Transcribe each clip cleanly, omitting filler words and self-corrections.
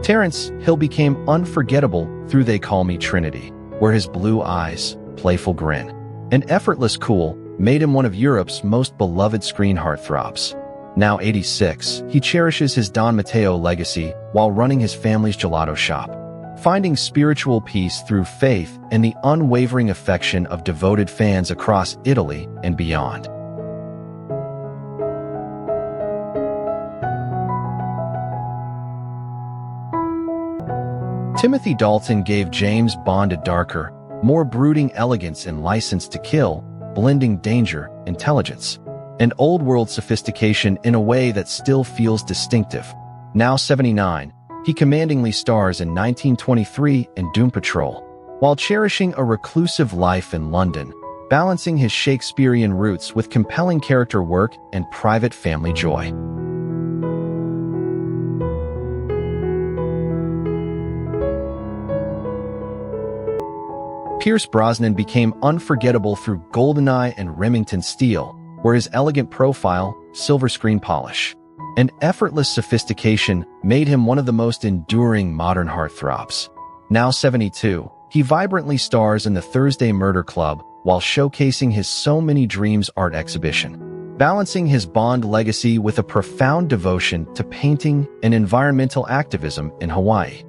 Terence Hill became unforgettable through They Call Me Trinity, where his blue eyes, playful grin, and effortless cool made him one of Europe's most beloved screen heartthrobs. Now 86, he cherishes his Don Matteo legacy while running his family's gelato shop, finding spiritual peace through faith and the unwavering affection of devoted fans across Italy and beyond. Timothy Dalton gave James Bond a darker, more brooding elegance and License to Kill, blending danger, intelligence, and old-world sophistication in a way that still feels distinctive. Now 79, he commandingly stars in 1923 and Doom Patrol, while cherishing a reclusive life in London, balancing his Shakespearean roots with compelling character work and private family joy. Pierce Brosnan became unforgettable through GoldenEye and Remington Steele, where his elegant profile, silver screen polish, and effortless sophistication made him one of the most enduring modern heartthrobs. Now 72, he vibrantly stars in the Thursday Murder Club while showcasing his So Many Dreams art exhibition, balancing his Bond legacy with a profound devotion to painting and environmental activism in Hawaii.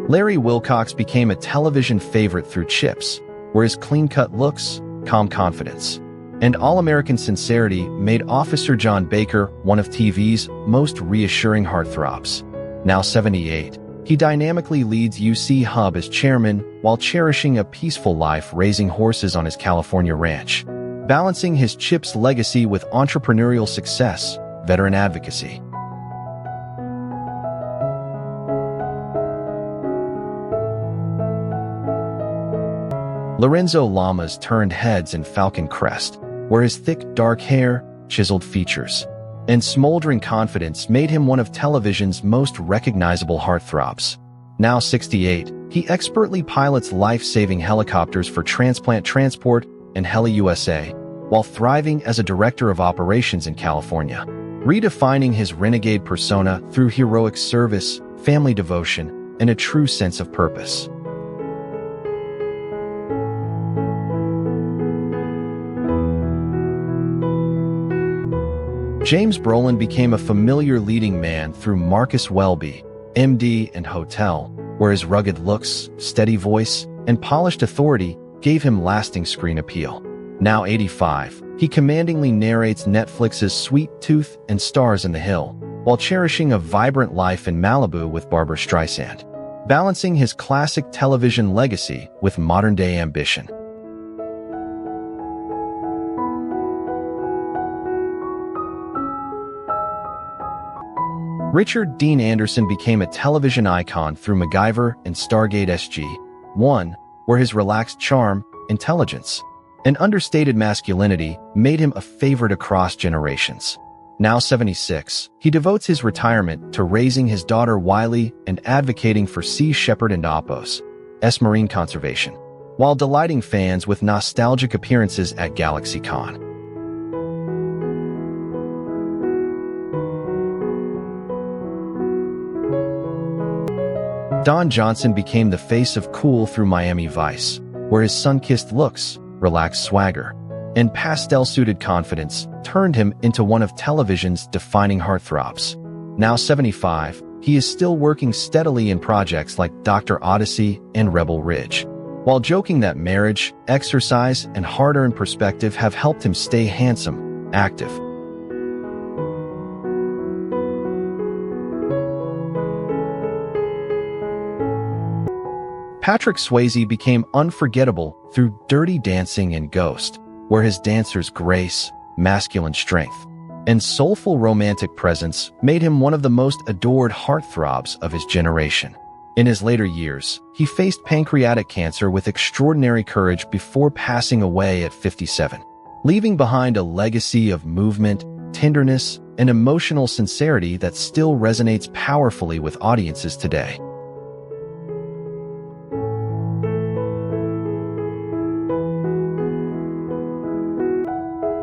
Larry Wilcox became a television favorite through Chips, where his clean-cut looks, calm confidence, and all-American sincerity made Officer John Baker one of TV's most reassuring heartthrobs. Now 78, he dynamically leads UC Hub as chairman while cherishing a peaceful life raising horses on his California ranch, balancing his Chips legacy with entrepreneurial success, veteran advocacy. Lorenzo Lamas turned heads in Falcon Crest, where his thick, dark hair, chiseled features, and smoldering confidence made him one of television's most recognizable heartthrobs. Now 68, he expertly pilots life-saving helicopters for transplant transport and Heli USA, while thriving as a director of operations in California, redefining his renegade persona through heroic service, family devotion, and a true sense of purpose. James Brolin became a familiar leading man through Marcus Welby, MD, and Hotel, where his rugged looks, steady voice, and polished authority gave him lasting screen appeal. Now 85, he commandingly narrates Netflix's Sweet Tooth and stars in The Hill, while cherishing a vibrant life in Malibu with Barbra Streisand, balancing his classic television legacy with modern-day ambition. Richard Dean Anderson became a television icon through MacGyver and Stargate SG-1, where his relaxed charm, intelligence, and understated masculinity made him a favorite across generations. Now 76, he devotes his retirement to raising his daughter Wiley and advocating for Sea Shepherd and Apos, marine conservation, while delighting fans with nostalgic appearances at GalaxyCon. Don Johnson became the face of cool through Miami Vice, where his sun-kissed looks, relaxed swagger, and pastel-suited confidence turned him into one of television's defining heartthrobs. Now 75, he is still working steadily in projects like Dr. Odyssey and Rebel Ridge, while joking that marriage, exercise, and hard-earned perspective have helped him stay handsome, active, Patrick Swayze became unforgettable through Dirty Dancing and Ghost, where his dancer's grace, masculine strength, and soulful romantic presence made him one of the most adored heartthrobs of his generation. In his later years, he faced pancreatic cancer with extraordinary courage before passing away at 57, leaving behind a legacy of movement, tenderness, and emotional sincerity that still resonates powerfully with audiences today.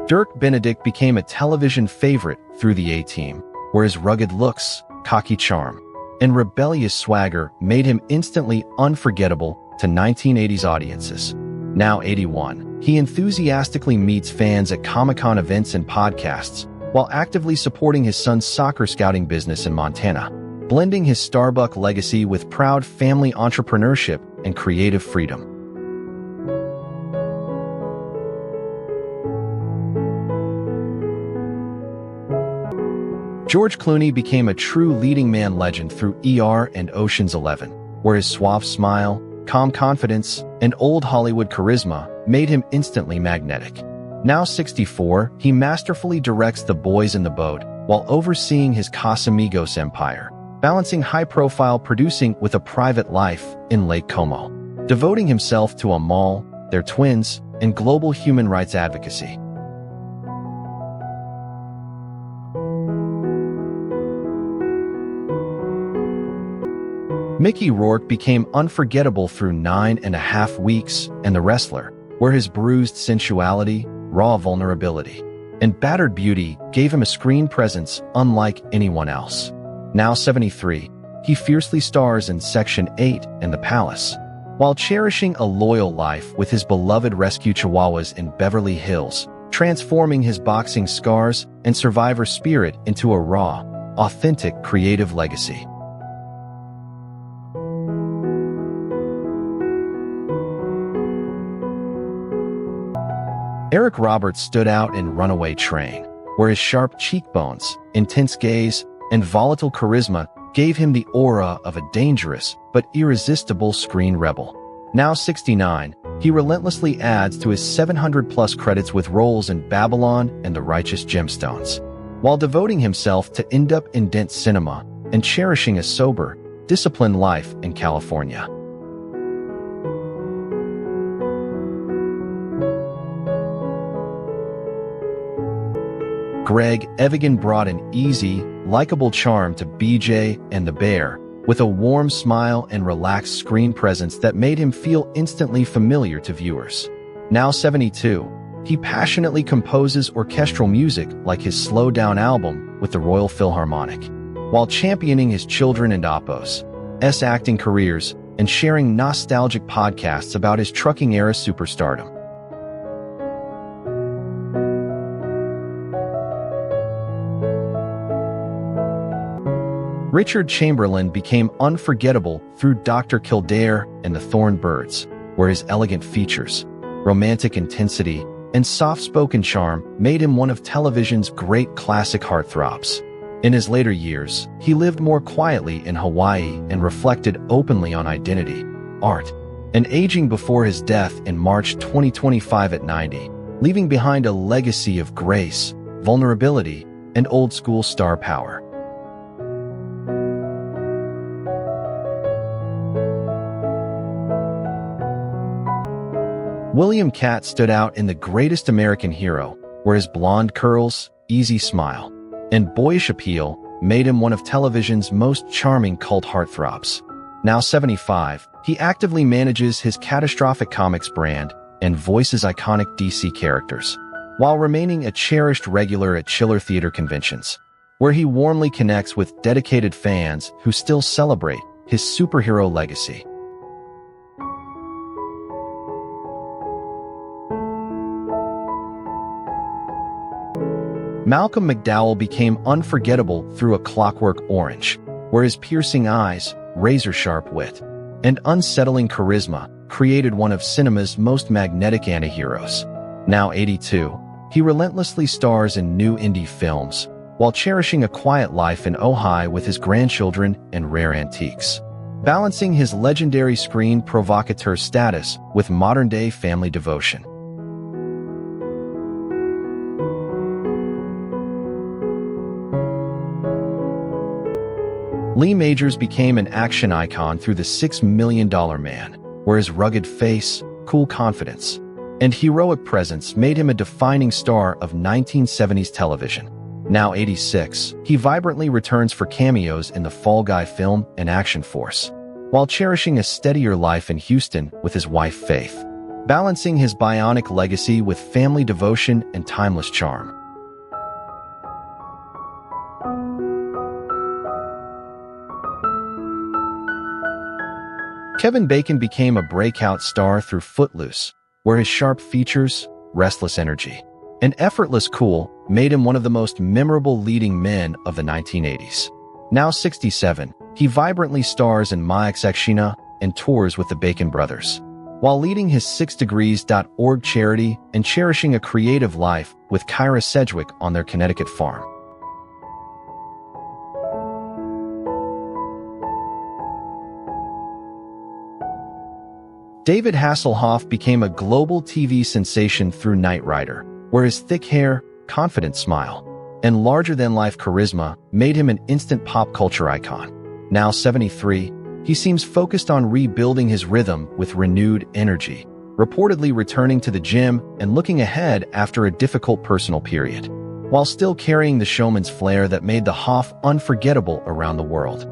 Dirk Benedict became a television favorite through the A-Team, where his rugged looks, cocky charm, and rebellious swagger made him instantly unforgettable to 1980s audiences. Now 81, he enthusiastically meets fans at Comic-Con events and podcasts, while actively supporting his son's soccer scouting business in Montana, blending his Starbuck legacy with proud family entrepreneurship and creative freedom. George Clooney became a true leading man legend through ER and Ocean's 11, where his suave smile, calm confidence, and old Hollywood charisma made him instantly magnetic. Now 64, he masterfully directs The Boys in the Boat while overseeing his Casamigos empire, balancing high-profile producing with a private life in Lake Como, devoting himself to Amal, their twins, and global human rights advocacy. Mickey Rourke became unforgettable through 9.5 Weeks and The Wrestler, where his bruised sensuality, raw vulnerability, and battered beauty gave him a screen presence unlike anyone else. Now 73, he fiercely stars in Section 8 and The Palace, while cherishing a loyal life with his beloved rescue chihuahuas in Beverly Hills, transforming his boxing scars and survivor spirit into a raw, authentic creative legacy. Eric Roberts stood out in Runaway Train, where his sharp cheekbones, intense gaze, and volatile charisma gave him the aura of a dangerous but irresistible screen rebel. Now 69, he relentlessly adds to his 700-plus credits with roles in Babylon and The Righteous Gemstones, while devoting himself to independent cinema and cherishing a sober, disciplined life in California. Greg Evigan brought an easy, likable charm to BJ and the Bear, with a warm smile and relaxed screen presence that made him feel instantly familiar to viewers. Now 72, he passionately composes orchestral music like his Slow Down album with the Royal Philharmonic, while championing his children and Appo's acting careers and sharing nostalgic podcasts about his trucking-era superstardom. Richard Chamberlain became unforgettable through Dr. Kildare and the Thorn Birds, where his elegant features, romantic intensity, and soft-spoken charm made him one of television's great classic heartthrobs. In his later years, he lived more quietly in Hawaii and reflected openly on identity, art, and aging before his death in March 2025 at 90, leaving behind a legacy of grace, vulnerability, and old-school star power. William Catt stood out in The Greatest American Hero, where his blonde curls, easy smile, and boyish appeal made him one of television's most charming cult heartthrobs. Now 75, he actively manages his Catastrophic Comics brand and voices iconic DC characters, while remaining a cherished regular at Chiller Theater conventions, where he warmly connects with dedicated fans who still celebrate his superhero legacy. Malcolm McDowell became unforgettable through A Clockwork Orange, where his piercing eyes, razor-sharp wit, and unsettling charisma created one of cinema's most magnetic antiheroes. Now 82, he relentlessly stars in new indie films, while cherishing a quiet life in Ojai with his grandchildren and rare antiques, balancing his legendary screen provocateur status with modern-day family devotion. Lee Majors became an action icon through The $6 Million Man, where his rugged face, cool confidence, and heroic presence made him a defining star of 1970s television. Now 86, he vibrantly returns for cameos in the Fall Guy film and Action Force, while cherishing a steadier life in Houston with his wife Faith, balancing his bionic legacy with family devotion and timeless charm. Kevin Bacon became a breakout star through Footloose, where his sharp features, restless energy, and effortless cool made him one of the most memorable leading men of the 1980s. Now 67, he vibrantly stars in My Ex-Ex-Sheena and tours with the Bacon Brothers, while leading his 6degrees.org charity and cherishing a creative life with Kyra Sedgwick on their Connecticut farm. David Hasselhoff became a global TV sensation through Knight Rider, where his thick hair, confident smile, and larger-than-life charisma made him an instant pop culture icon. Now 73, he seems focused on rebuilding his rhythm with renewed energy, reportedly returning to the gym and looking ahead after a difficult personal period, while still carrying the showman's flair that made the Hoff unforgettable around the world.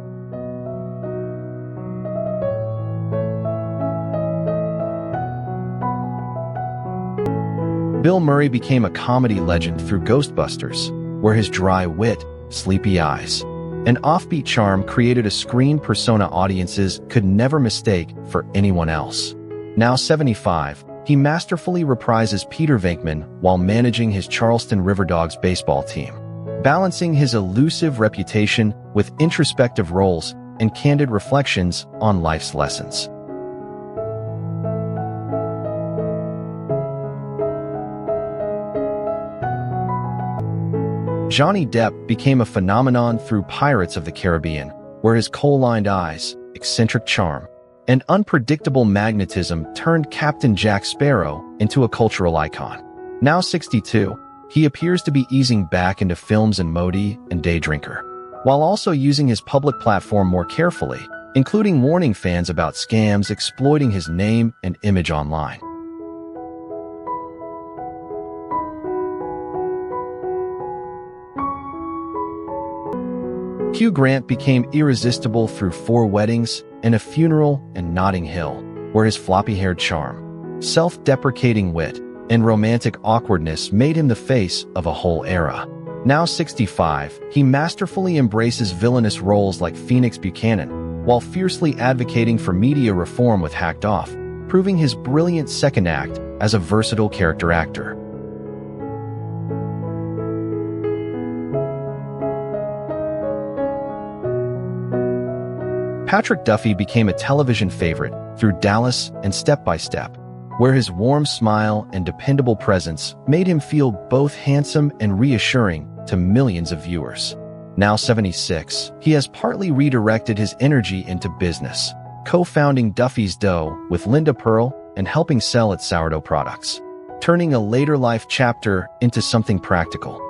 Bill Murray became a comedy legend through Ghostbusters, where his dry wit, sleepy eyes, and offbeat charm created a screen persona audiences could never mistake for anyone else. Now 75, he masterfully reprises Peter Venkman while managing his Charleston Riverdogs baseball team, balancing his elusive reputation with introspective roles and candid reflections on life's lessons. Johnny Depp became a phenomenon through Pirates of the Caribbean, where his kohl-lined eyes, eccentric charm, and unpredictable magnetism turned Captain Jack Sparrow into a cultural icon. Now 62, he appears to be easing back into films and Modi and Day Drinker, while also using his public platform more carefully, including warning fans about scams exploiting his name and image online. Hugh Grant became irresistible through 4 Weddings and a Funeral and Notting Hill, where his floppy-haired charm, self-deprecating wit, and romantic awkwardness made him the face of a whole era. Now 65, he masterfully embraces villainous roles like Phoenix Buchanan, while fiercely advocating for media reform with Hacked Off, proving his brilliant second act as a versatile character actor. Patrick Duffy became a television favorite through Dallas and Step by Step, where his warm smile and dependable presence made him feel both handsome and reassuring to millions of viewers. Now 76, he has partly redirected his energy into business, co-founding Duffy's Dough with Linda Pearl and helping sell its sourdough products, turning a later life chapter into something practical.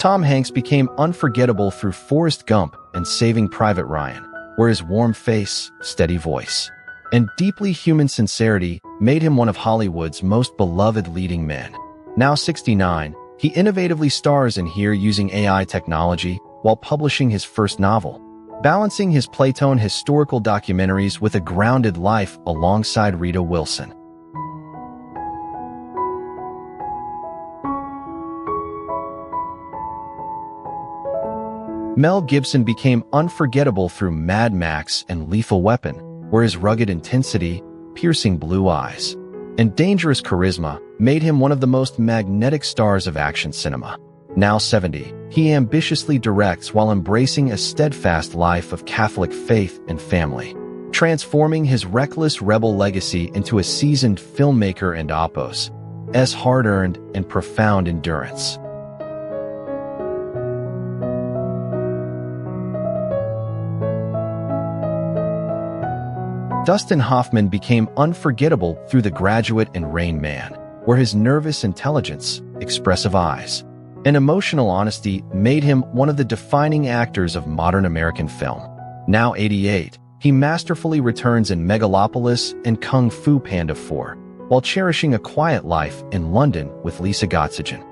Tom Hanks became unforgettable through Forrest Gump and Saving Private Ryan, where his warm face, steady voice, and deeply human sincerity made him one of Hollywood's most beloved leading men. Now 69, he innovatively stars in Here using AI technology while publishing his first novel, balancing his Playtone historical documentaries with a grounded life alongside Rita Wilson. Mel Gibson became unforgettable through Mad Max and Lethal Weapon, where his rugged intensity, piercing blue eyes, and dangerous charisma made him one of the most magnetic stars of action cinema. Now 70, he ambitiously directs while embracing a steadfast life of Catholic faith and family, transforming his reckless rebel legacy into a seasoned filmmaker and opus, as hard-earned and profound endurance. Dustin Hoffman became unforgettable through The Graduate and Rain Man, where his nervous intelligence, expressive eyes, and emotional honesty made him one of the defining actors of modern American film. Now 88, he masterfully returns in Megalopolis and Kung Fu Panda 4, while cherishing a quiet life in London with Lisa Gottsagen.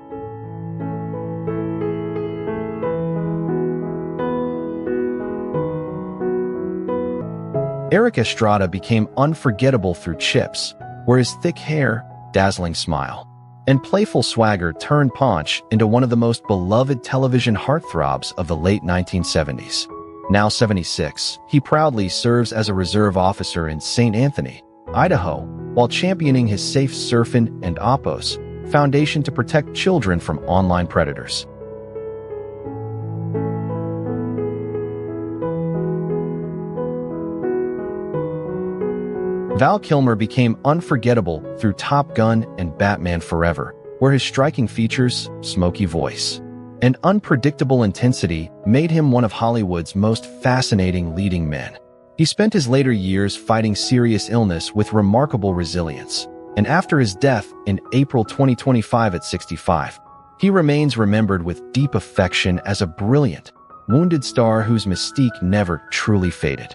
Eric Estrada became unforgettable through Chips, where his thick hair, dazzling smile, and playful swagger turned Ponch into one of the most beloved television heartthrobs of the late 1970s. Now 76, he proudly serves as a reserve officer in St. Anthony, Idaho, while championing his Safe Surfin' and Oppos Foundation to protect children from online predators. Val Kilmer became unforgettable through Top Gun and Batman Forever, where his striking features, smoky voice, and unpredictable intensity made him one of Hollywood's most fascinating leading men. He spent his later years fighting serious illness with remarkable resilience, and after his death in April 2025 at 65, he remains remembered with deep affection as a brilliant, wounded star whose mystique never truly faded.